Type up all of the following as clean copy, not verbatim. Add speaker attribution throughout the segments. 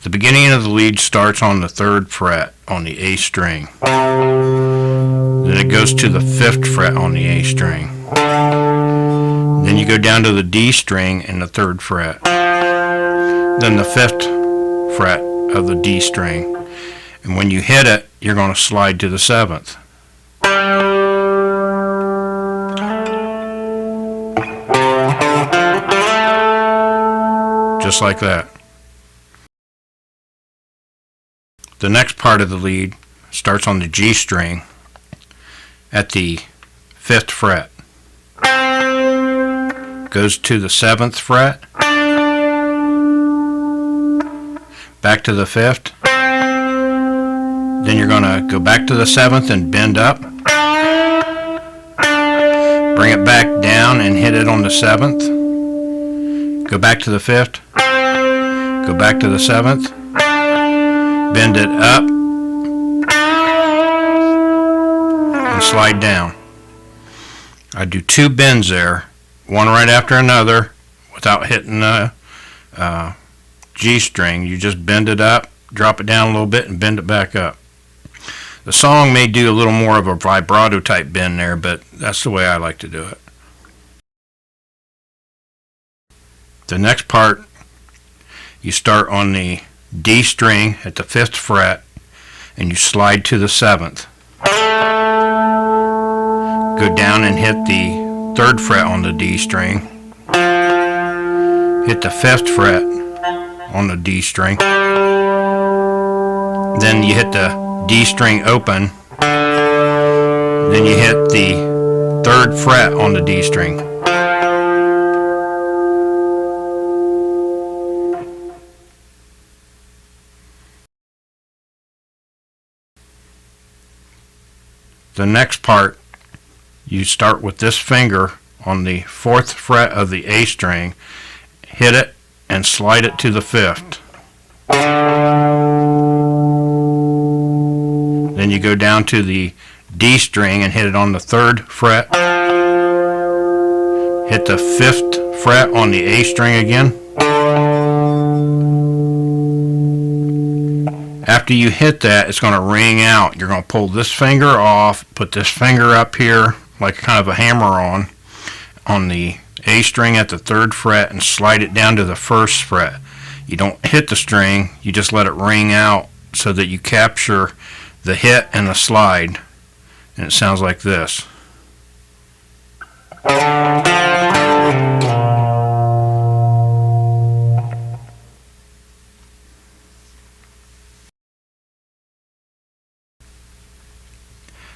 Speaker 1: The beginning of the lead starts on the 3rd fret on the A string. Then it goes to the 5th fret on the A string. Then you go down to the D string and the 3rd fret. Then the 5th fret of the D string. And when you hit it, you're going to slide to the 7th. Just like that. The next part of the lead starts on the G string at the 5th fret. Goes to the 7th fret. Back to the 5th. Then you're going to go back to the 7th and bend up. Bring it back down and hit it on the 7th. Go back to the 5th. Go back to the 7th. Bend it up. And slide down. I do 2 bends there, one right after another without hitting the G string. You just bend it up, drop it down a little bit, and bend it back up. The song may do a little more of a vibrato type bend there, but that's the way I like to do it. The next part, you start on the D string at the 5th fret and you slide to the 7th. Go down and hit the 3rd fret on the D string. Hit the 5th fret on the D string. Then you hit the D string open. Then you hit the 3rd fret on the D string. The next part, you start with this finger on the 4th fret of the A string, hit it and slide it to the 5th. Then you go down to the D string and hit it on the 3rd fret. Hit the 5th fret on the A string again. After you hit that, it's going to ring out. You're going to pull this finger off, put this finger up here like kind of a hammer on the A string at the 3rd fret and slide it down to the 1st fret. You don't hit the string, you just let it ring out so that you capture the hit and the slide, and it sounds like this.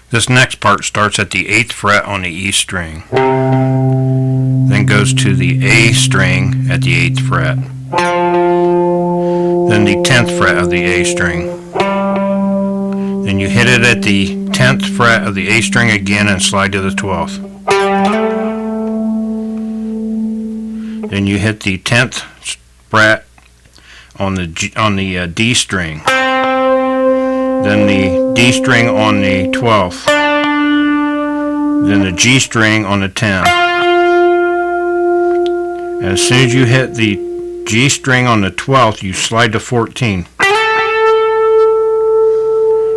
Speaker 1: This next part starts at the 8th fret on the E string, then goes to the A string at the 8th fret, then the 10th fret of the A string. Then you hit it at the 10th fret of the A string again and slide to the 12th. Then you hit the 10th fret on the D string. Then the D string on the 12th. Then the G string on the 10th. And as soon as you hit the G string on the 12th, you slide to 14.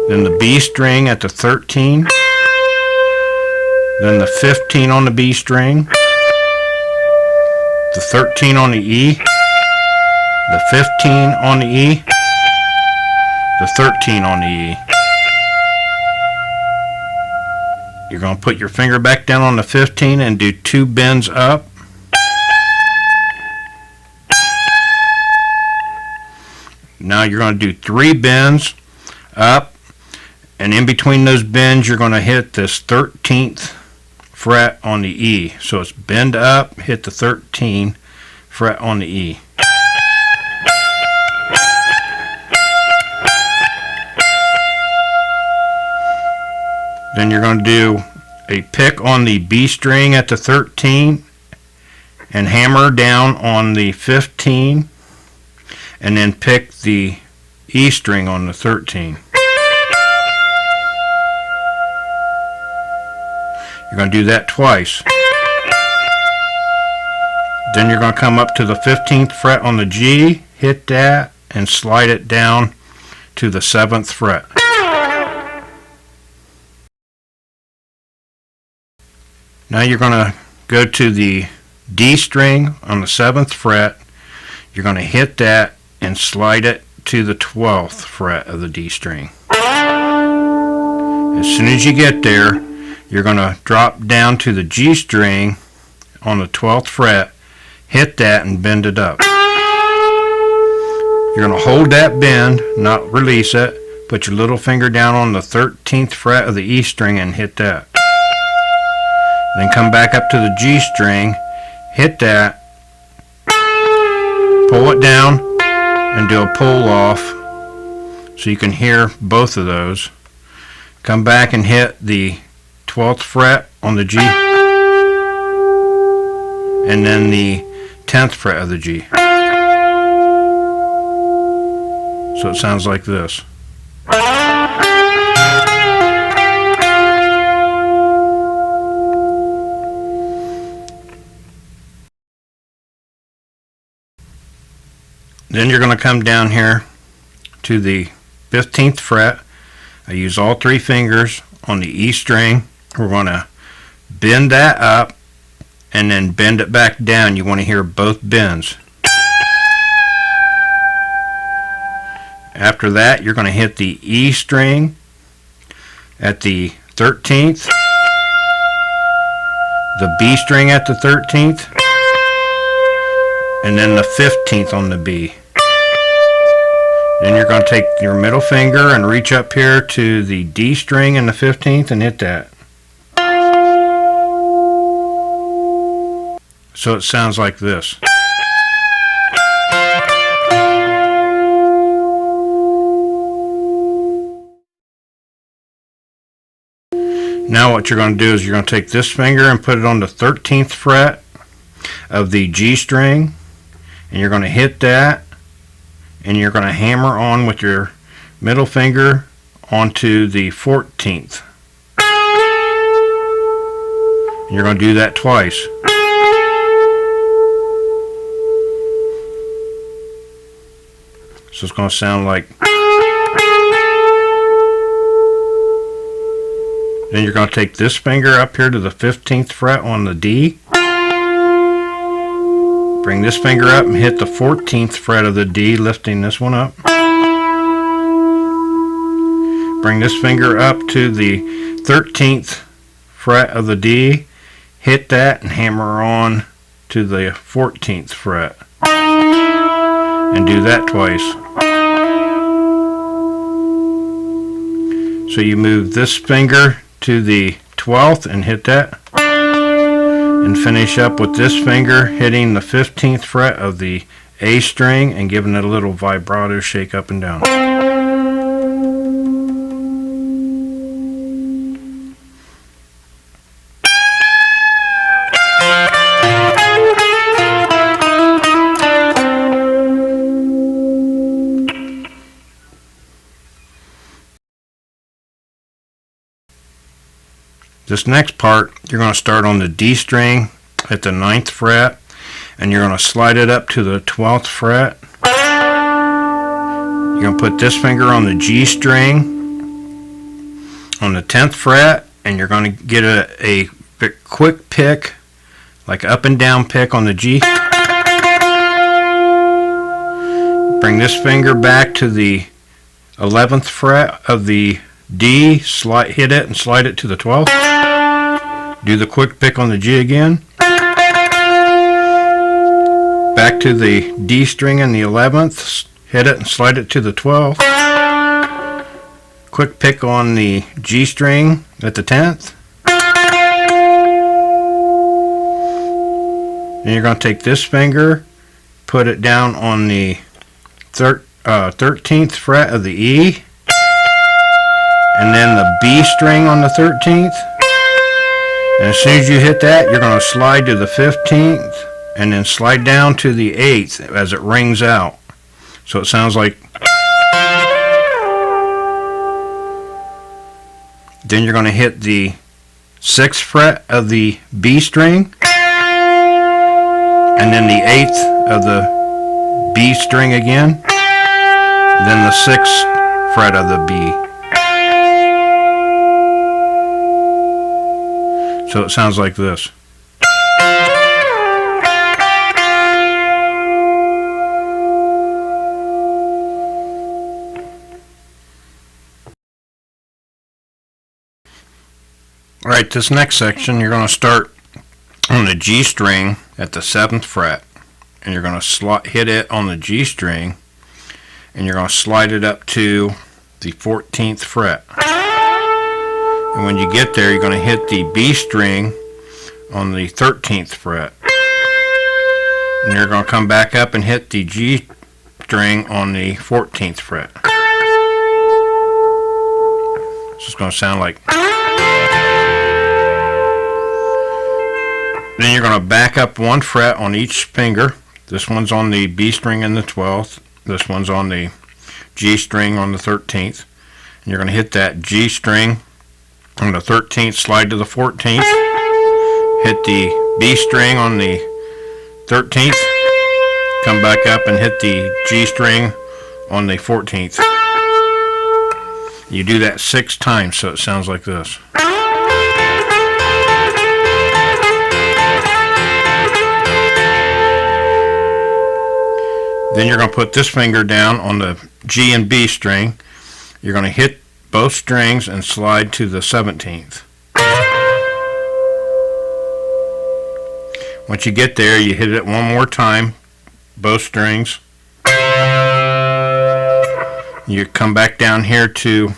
Speaker 1: Then the B string at the 13. Then the 15 on the B string. The 13 on the E. The 15 on the E. The 13 on the E. You're going to put your finger back down on the 15 and do 2 bends up. Now you're going to do 3 bends up, and in between those bends you're going to hit this 13th fret on the E. So it's bend up, hit the 13th fret on the E. Then you're going to do a pick on the B string at the 13 and hammer down on the 15, and then pick the E string on the 13. You're going to do that twice. Then you're going to come up to the 15th fret on the G, hit that, and slide it down to the 7th fret. Now you're going to go to the D string on the 7th fret. You're going to hit that and slide it to the 12th fret of the D string. As soon as you get there, you're going to drop down to the G string on the 12th fret, hit that and bend it up. You're going to hold that bend, not release it. Put your little finger down on the 13th fret of the E string and hit that. Then come back up to the G string, hit that, pull it down, and do a pull off so you can hear both of those. Come back and hit the 12th fret on the G, and then the 10th fret of the G. So it sounds like this. Then you're going to come down here to the 15th fret. I use all 3 fingers on the E string. We're going to bend that up and then bend it back down. You want to hear both bends. After that, you're going to hit the E string at the 13th, the B string at the 13th, and then the 15th on the B. Then you're going to take your middle finger and reach up here to the D string in the 15th and hit that. So it sounds like this. Now what you're going to do is you're going to take this finger and put it on the 13th fret of the G string, and you're going to hit that, and you're going to hammer on with your middle finger onto the 14th. And you're going to do that twice. So it's going to sound like. Then you're going to take this finger up here to the 15th fret on the D. Bring this finger up and hit the 14th fret of the D, lifting this one up. Bring this finger up to the 13th fret of the D, hit that and hammer on to the 14th fret. And do that twice. So you move this finger to the 12th and hit that. And finish up with this finger hitting the 15th fret of the A string and giving it a little vibrato shake up and down. This next part, you're going to start on the D string at the 9th fret, and you're going to slide it up to the 12th fret. You're going to put this finger on the G string on the 10th fret, and you're going to get a quick pick, like up and down pick on the G. Bring this finger back to the 11th fret of the D, hit it and slide it to the 12th. Do the quick pick on the G again. Back to the D string in the 11th, hit it and slide it to the 12th. Quick pick on the G string at the 10th. Then you're going to take this finger, put it down on the 13th fret of the E, and then the B string on the 13th. And as soon as you hit that, you're going to slide to the 15th and then slide down to the 8th as it rings out. So it sounds like. Then you're going to hit the 6th fret of the B string and then the 8th of the B string again. then the 6th fret of the B. So it sounds like this. Alright, this next section you're going to start on the G string at the 7th fret, and you're going to hit it on the G string, and you're going to slide it up to the 14th fret. And when you get there, you're going to hit the B string on the 13th fret. And you're going to come back up and hit the G string on the 14th fret. So it's going to sound like. Then you're going to back up 1 fret on each finger. This one's on the B string in the 12th. This one's on the G string on the 13th. And you're going to hit that G string on the 13th, slide to the 14th, hit the B string on the 13th, come back up and hit the G string on the 14th. You do that 6 times, so it sounds like this. Then you're going to put this finger down on the G and B string. You're going to hit both strings and slide to the 17th. Once you get there, you hit it one more time, both strings. You come back down here to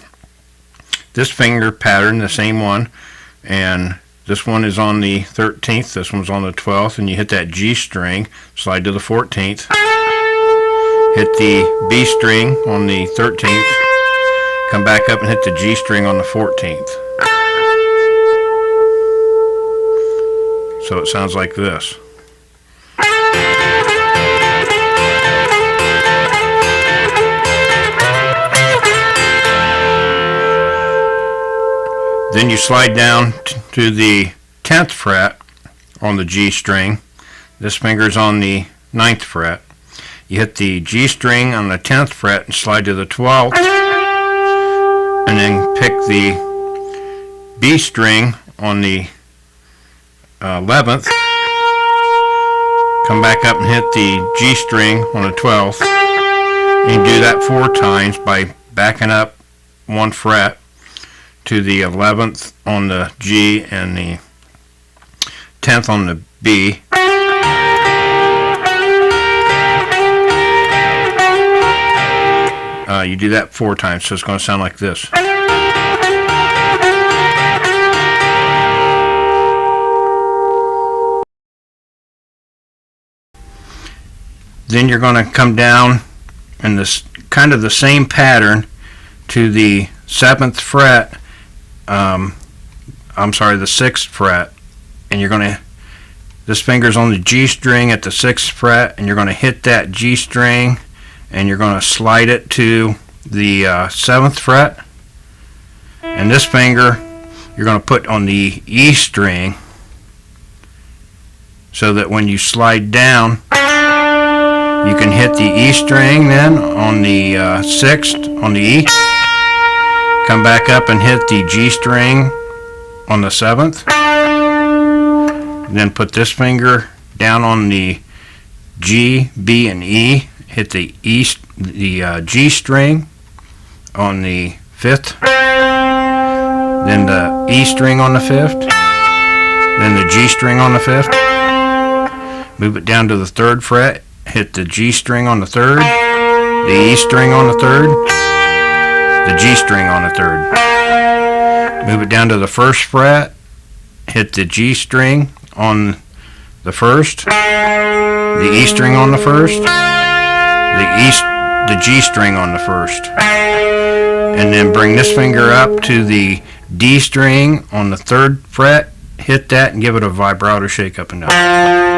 Speaker 1: this finger pattern, the same one, and this one is on the 13th, this one's on the 12th, and you hit that G string, slide to the 14th, hit the B string on the 13th, come back up and hit the G string on the 14th. So it sounds like this. Then you slide down to the 10th fret on the G string. This finger's on the 9th fret. You hit the G string on the 10th fret and slide to the 12th, and then pick the B string on the 11th, come back up and hit the G string on the 12th, and you do that 4 times by backing up 1 fret to the 11th on the G and the 10th on the B. You do that 4 times, so it's going to sound like this. Then you're going to come down in this kind of the same pattern to the 7th fret. The 6th fret, and you're going to. This finger's on the G string at the 6th fret, and you're going to hit that G string, and you're going to slide it to the 7th fret, and this finger you're going to put on the E string, so that when you slide down you can hit the E string then on the 6th on the E, come back up and hit the G string on the 7th, and then put this finger down on the G, B, and E, hit the G string on the 5th, then the E string on the 5th, then the G string on the 5th, move it down to the 3rd fret, hit the G string on the 3rd, the E string on the 3rd, the G string on the 3rd, move it down to the 1st fret, hit the G string on the 1st, the E string on the 1st, the G string on the 1st, and then bring this finger up to the D string on the 3rd fret, hit that and give it a vibrato shake up and down.